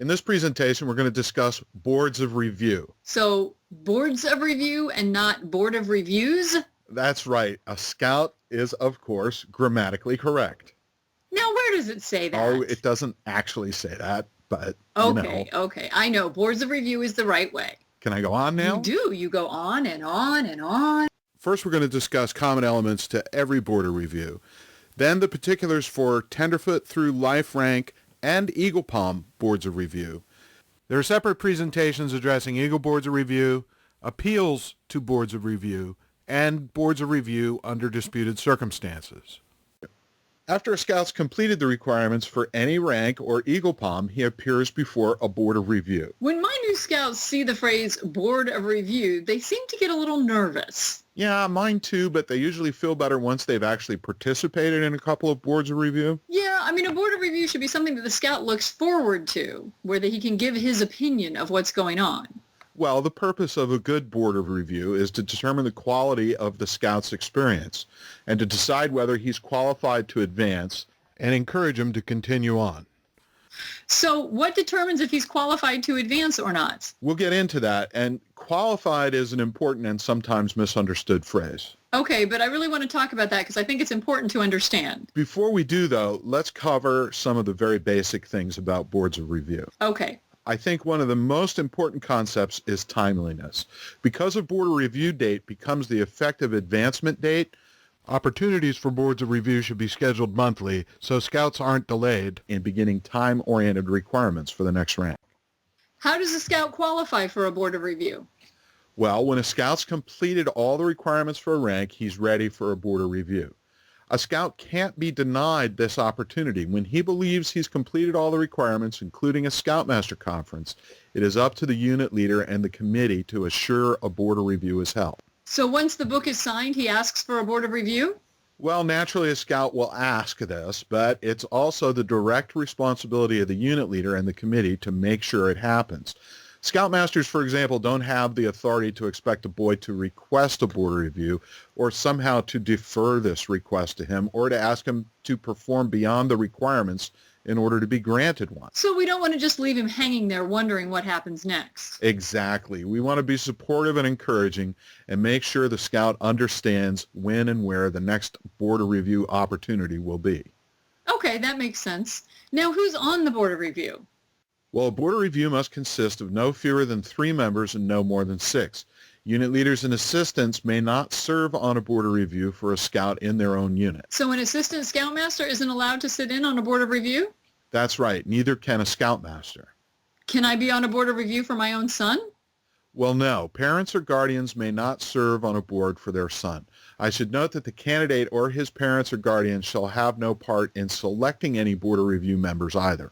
In this presentation, we're going to discuss boards of review. So boards of review and not board of reviews? That's right. A scout is, of course, grammatically correct. Now, where does it say that? Oh, it doesn't actually say that, but Okay. I know. Boards of review is the right way. Can I go on now? You do. You go on and on and on. First, we're going to discuss common elements to every board of review. Then the particulars for tenderfoot through life rank and Eagle Palm boards of review. There are separate presentations addressing Eagle boards of review, appeals to boards of review, and boards of review under disputed circumstances. After a scout's completed the requirements for any rank or Eagle Palm, he appears before a board of review. When my new scouts see the phrase board of review, they seem to get a little nervous. Yeah, mine too, but they usually feel better once they've actually participated in a couple of boards of review. Yeah, I mean, a board of review should be something that the scout looks forward to, where he can give his opinion of what's going on. Well, the purpose of a good board of review is to determine the quality of the scout's experience and to decide whether he's qualified to advance and encourage him to continue on. So what determines if he's qualified to advance or not? We'll get into that, and qualified is an important and sometimes misunderstood phrase. Okay, but I really want to talk about that because I think it's important to understand. Before we do, though, let's cover some of the very basic things about boards of review. Okay. I think one of the most important concepts is timeliness. Because a board of review date becomes the effective advancement date, opportunities for boards of review should be scheduled monthly so scouts aren't delayed in beginning time-oriented requirements for the next rank. How does a scout qualify for a board of review? Well, when a scout's completed all the requirements for a rank, he's ready for a board of review. A scout can't be denied this opportunity. When he believes he's completed all the requirements, including a Scoutmaster Conference, it is up to the unit leader and the committee to assure a board of review is held. So once the book is signed, he asks for a board of review? Well, naturally a scout will ask this, but it's also the direct responsibility of the unit leader and the committee to make sure it happens. Scoutmasters, for example, don't have the authority to expect a boy to request a board review or somehow to defer this request to him or to ask him to perform beyond the requirements in order to be granted one. So we don't want to just leave him hanging there wondering what happens next. Exactly. We want to be supportive and encouraging and make sure the scout understands when and where the next board of review opportunity will be. Okay, that makes sense. Now, who's on the board of review? Well, a board of review must consist of no fewer than 3 members and no more than 6. Unit leaders and assistants may not serve on a board of review for a scout in their own unit. So an assistant scoutmaster isn't allowed to sit in on a board of review? That's right. Neither can a scoutmaster. Can I be on a board of review for my own son? Well, no. Parents or guardians may not serve on a board for their son. I should note that the candidate or his parents or guardians shall have no part in selecting any board of review members either.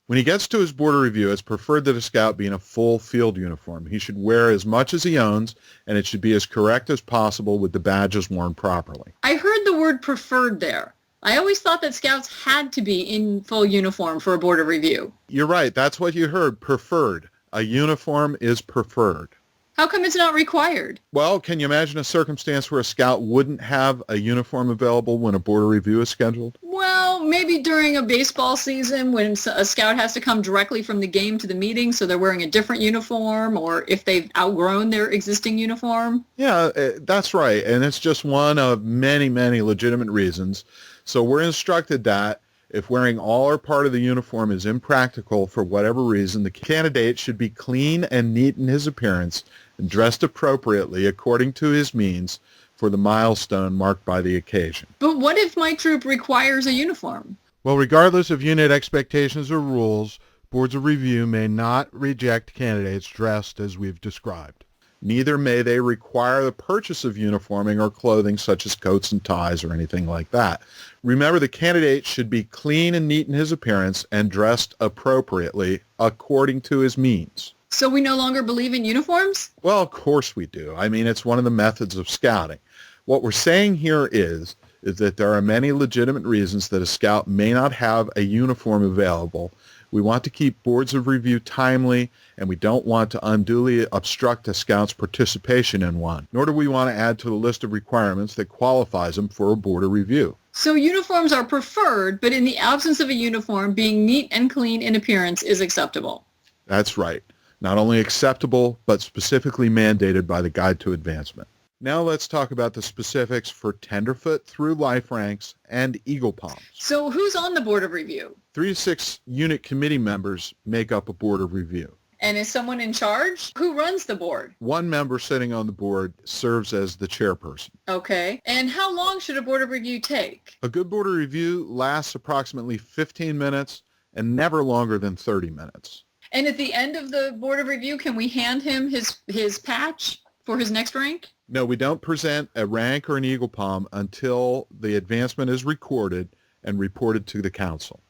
When he gets to his board of review, it's preferred that a scout be in a full field uniform. He should wear as much as he owns, and it should be as correct as possible with the badges worn properly. I heard the word preferred there. I always thought that scouts had to be in full uniform for a board of review. You're right. That's what you heard, preferred. A uniform is preferred. How come it's not required? Well, can you imagine a circumstance where a scout wouldn't have a uniform available when a board of review is scheduled? Well, maybe during a baseball season when a scout has to come directly from the game to the meeting, so they're wearing a different uniform, or if they've outgrown their existing uniform. Yeah, that's right. And it's just one of many, many legitimate reasons. So we're instructed that if wearing all or part of the uniform is impractical for whatever reason, the candidate should be clean and neat in his appearance and dressed appropriately according to his means for the milestone marked by the occasion. But what if my troop requires a uniform? Well, regardless of unit expectations or rules, boards of review may not reject candidates dressed as we've described. Neither may they require the purchase of uniforming or clothing such as coats and ties or anything like that. Remember, the candidate should be clean and neat in his appearance and dressed appropriately according to his means. So we no longer believe in uniforms? Well, of course we do. I mean, it's one of the methods of scouting. What we're saying here is that there are many legitimate reasons that a scout may not have a uniform available. We want to keep boards of review timely, and we don't want to unduly obstruct a scout's participation in one, nor do we want to add to the list of requirements that qualifies them for a board of review. So uniforms are preferred, but in the absence of a uniform, being neat and clean in appearance is acceptable. That's right. Not only acceptable, but specifically mandated by the Guide to Advancement. Now let's talk about the specifics for tenderfoot through life ranks and eagle palms. So who's on the Board of Review? 3 to 6 unit committee members make up a Board of Review. And is someone in charge? Who runs the board? One member sitting on the board serves as the chairperson. Okay. And how long should a Board of Review take? A good Board of Review lasts approximately 15 minutes and never longer than 30 minutes. And at the end of the Board of Review, can we hand him his patch for his next rank? No, we don't present a rank or an eagle palm until the advancement is recorded and reported to the council.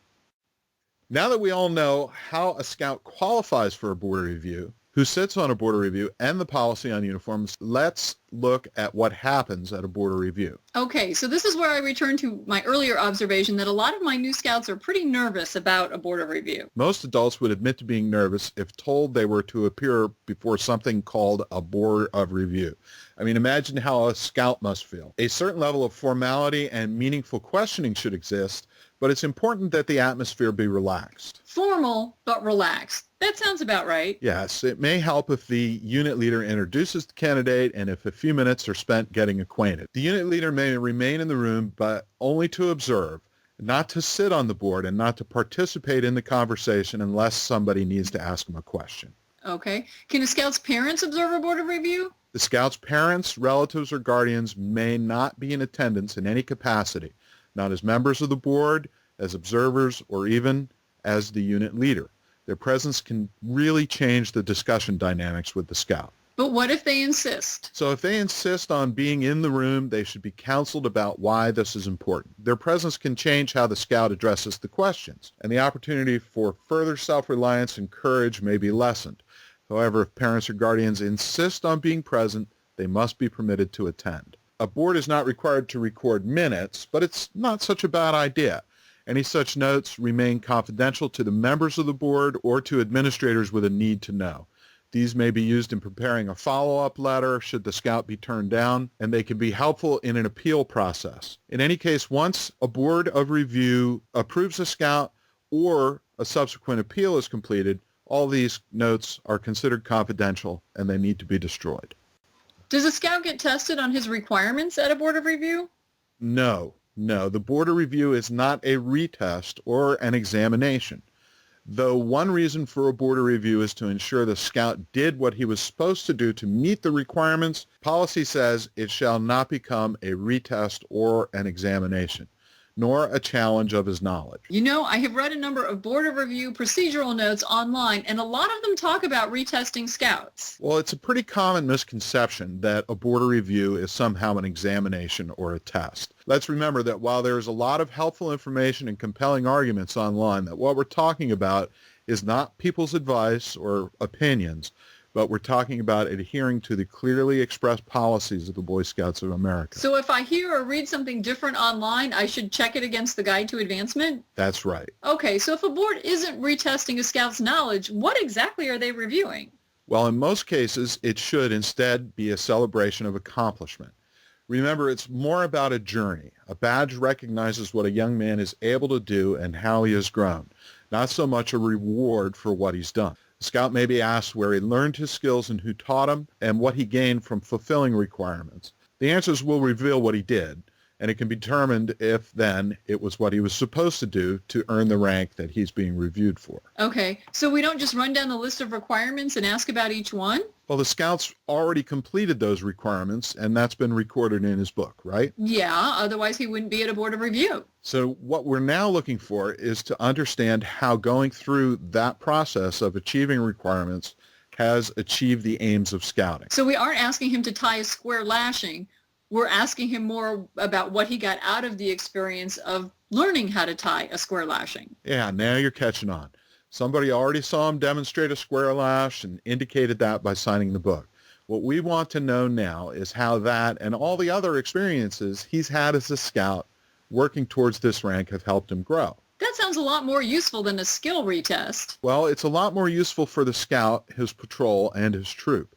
Now that we all know how a scout qualifies for a Board of Review, who sits on a Board of Review, and the policy on uniforms, let's look at what happens at a Board of Review. Okay, so this is where I return to my earlier observation that a lot of my new scouts are pretty nervous about a Board of Review. Most adults would admit to being nervous if told they were to appear before something called a Board of Review. I mean, imagine how a scout must feel. A certain level of formality and meaningful questioning should exist, but it's important that the atmosphere be relaxed. Formal, but relaxed. That sounds about right. Yes, it may help if the unit leader introduces the candidate and if a few minutes are spent getting acquainted. The unit leader may remain in the room, but only to observe, not to sit on the board and not to participate in the conversation unless somebody needs to ask them a question. Okay. Can a scout's parents observe a Board of Review? The scout's parents, relatives, or guardians may not be in attendance in any capacity, not as members of the board, as observers, or even as the unit leader. Their presence can really change the discussion dynamics with the scout. But what if they insist? So if they insist on being in the room, they should be counseled about why this is important. Their presence can change how the scout addresses the questions, and the opportunity for further self-reliance and courage may be lessened. However, if parents or guardians insist on being present, they must be permitted to attend. A board is not required to record minutes, but it's not such a bad idea. Any such notes remain confidential to the members of the board or to administrators with a need to know. These may be used in preparing a follow-up letter should the scout be turned down, and they can be helpful in an appeal process. In any case, once a Board of Review approves a scout or a subsequent appeal is completed, all these notes are considered confidential and they need to be destroyed. Does a scout get tested on his requirements at a Board of Review? No. The Board of Review is not a retest or an examination. Though one reason for a Board of Review is to ensure the scout did what he was supposed to do to meet the requirements, policy says it shall not become a retest or an examination, nor a challenge of his knowledge. You know, I have read a number of Board of Review procedural notes online, and a lot of them talk about retesting scouts. Well, it's a pretty common misconception that a Board of Review is somehow an examination or a test. Let's remember that while there is a lot of helpful information and compelling arguments online, that what we're talking about is not people's advice or opinions, but we're talking about adhering to the clearly expressed policies of the Boy Scouts of America. So if I hear or read something different online, I should check it against the Guide to Advancement? That's right. Okay, so if a board isn't retesting a scout's knowledge, what exactly are they reviewing? Well, in most cases, it should instead be a celebration of accomplishment. Remember, it's more about a journey. A badge recognizes what a young man is able to do and how he has grown, not so much a reward for what he's done. The scout may be asked where he learned his skills and who taught him, and what he gained from fulfilling requirements. The answers will reveal what he did, and it can be determined if then it was what he was supposed to do to earn the rank that he's being reviewed for. Okay, so we don't just run down the list of requirements and ask about each one? Well, the scout's already completed those requirements, and that's been recorded in his book, right? Yeah, otherwise he wouldn't be at a Board of Review. So what we're now looking for is to understand how going through that process of achieving requirements has achieved the aims of scouting. So we aren't asking him to tie a square lashing. We're asking him more about what he got out of the experience of learning how to tie a square lashing. Yeah, now you're catching on. Somebody already saw him demonstrate a square lash and indicated that by signing the book. What we want to know now is how that and all the other experiences he's had as a scout working towards this rank have helped him grow. That sounds a lot more useful than a skill retest. Well, it's a lot more useful for the scout, his patrol, and his troop.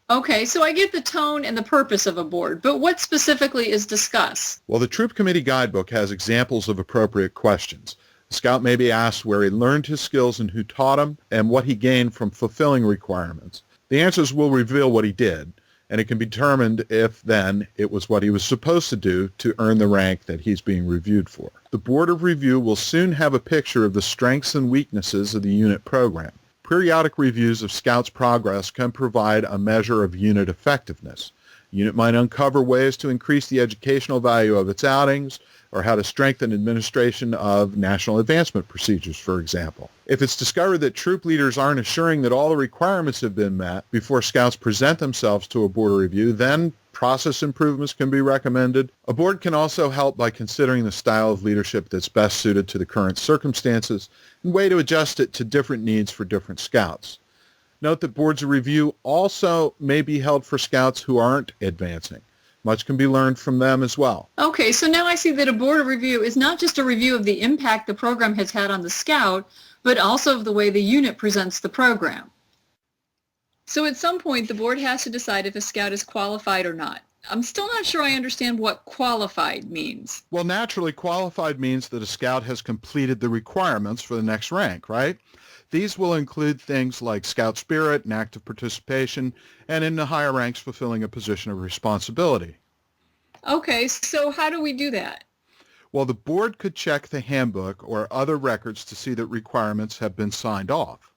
Okay, so I get the tone and the purpose of a board, but what specifically is discussed? Well, the Troop Committee Guidebook has examples of appropriate questions. The scout may be asked where he learned his skills and who taught him, and what he gained from fulfilling requirements. The answers will reveal what he did, and it can be determined if then it was what he was supposed to do to earn the rank that he's being reviewed for. The Board of Review will soon have a picture of the strengths and weaknesses of the unit program. Periodic reviews of Scouts' progress can provide a measure of unit effectiveness. The unit might uncover ways to increase the educational value of its outings, or how to strengthen administration of national advancement procedures, for example. If it's discovered that troop leaders aren't assuring that all the requirements have been met before Scouts present themselves to a board review, then process improvements can be recommended. A board can also help by considering the style of leadership that's best suited to the current circumstances and way to adjust it to different needs for different Scouts. Note that boards of review also may be held for Scouts who aren't advancing. Much can be learned from them as well. Okay, so now I see that a board of review is not just a review of the impact the program has had on the scout, but also of the way the unit presents the program. So at some point, the board has to decide if a scout is qualified or not. I'm still not sure I understand what qualified means. Well, naturally, qualified means that a scout has completed the requirements for the next rank, right? These will include things like scout spirit and active participation, and in the higher ranks fulfilling a position of responsibility. Okay, so how do we do that? Well, the board could check the handbook or other records to see that requirements have been signed off.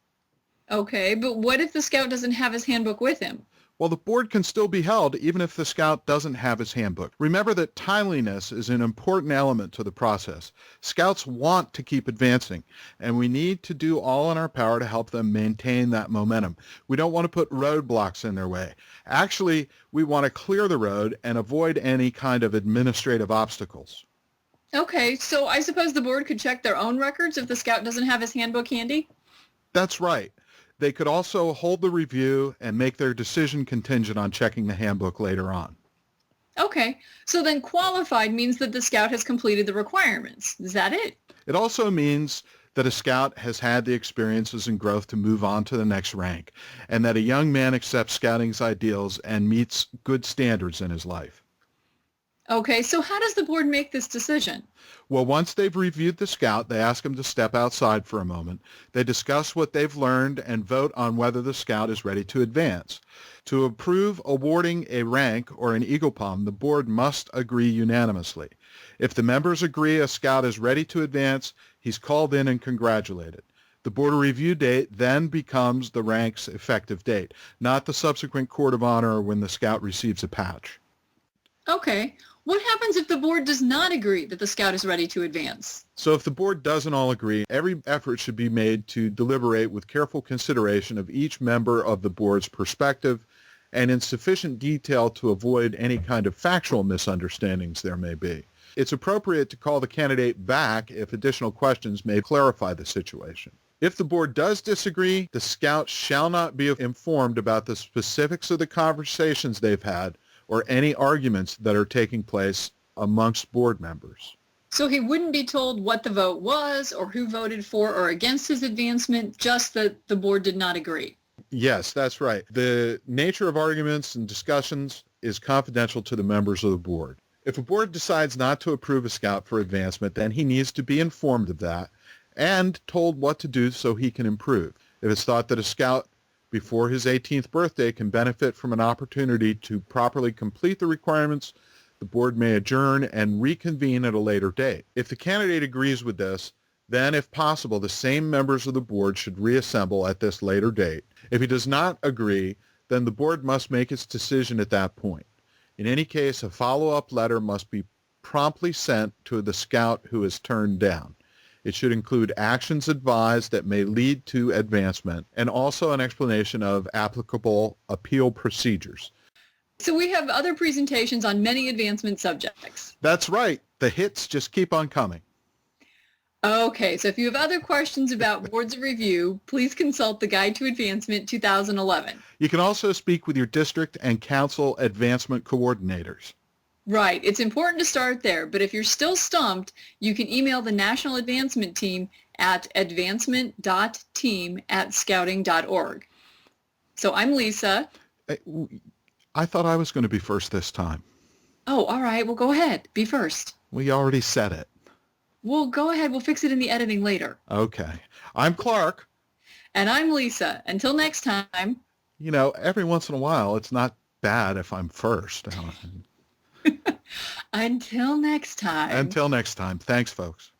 Okay, but what if the scout doesn't have his handbook with him? Well, the board can still be held even if the scout doesn't have his handbook. Remember that timeliness is an important element to the process. Scouts want to keep advancing, and we need to do all in our power to help them maintain that momentum. We don't want to put roadblocks in their way. Actually, we want to clear the road and avoid any kind of administrative obstacles. Okay, so I suppose the board could check their own records if the scout doesn't have his handbook handy? That's right. They could also hold the review and make their decision contingent on checking the handbook later on. Okay, so then qualified means that the scout has completed the requirements. Is that it? It also means that a scout has had the experiences and growth to move on to the next rank, and that a young man accepts scouting's ideals and meets good standards in his life. Okay, so how does the board make this decision? Well, once they've reviewed the scout, they ask him to step outside for a moment. They discuss what they've learned and vote on whether the scout is ready to advance. To approve awarding a rank or an Eagle Palm, the board must agree unanimously. If the members agree a scout is ready to advance, he's called in and congratulated. The board of review date then becomes the rank's effective date, not the subsequent court of honor when the scout receives a patch. Okay, what happens if the board does not agree that the scout is ready to advance? So if the board doesn't all agree, every effort should be made to deliberate with careful consideration of each member of the board's perspective and in sufficient detail to avoid any kind of factual misunderstandings there may be. It's appropriate to call the candidate back if additional questions may clarify the situation. If the board does disagree, the scout shall not be informed about the specifics of the conversations they've had or any arguments that are taking place amongst board members. So he wouldn't be told what the vote was or who voted for or against his advancement, just that the board did not agree. Yes, that's right. The nature of arguments and discussions is confidential to the members of the board. If a board decides not to approve a scout for advancement, then he needs to be informed of that and told what to do so he can improve. If it's thought that a scout before his 18th birthday can benefit from an opportunity to properly complete the requirements, the board may adjourn and reconvene at a later date. If the candidate agrees with this, then if possible, the same members of the board should reassemble at this later date. If he does not agree, then the board must make its decision at that point. In any case, a follow-up letter must be promptly sent to the scout who is turned down. It should include actions advised that may lead to advancement and also an explanation of applicable appeal procedures. So we have other presentations on many advancement subjects. That's right. The hits just keep on coming. Okay, so if you have other questions about boards of review, please consult the Guide to Advancement 2011. You can also speak with your district and council advancement coordinators. Right. It's important to start there, but if you're still stumped, you can email the National Advancement Team at advancement.team@scouting.org. So I'm Lisa. I thought I was going to be first this time. Oh, all right. Well, go ahead. Be first. We already said it. Well, go ahead. We'll fix it in the editing later. Okay. I'm Clark. And I'm Lisa. Until next time. You know, every once in a while, it's not bad if I'm first. Until next time. Until next time. Thanks, folks.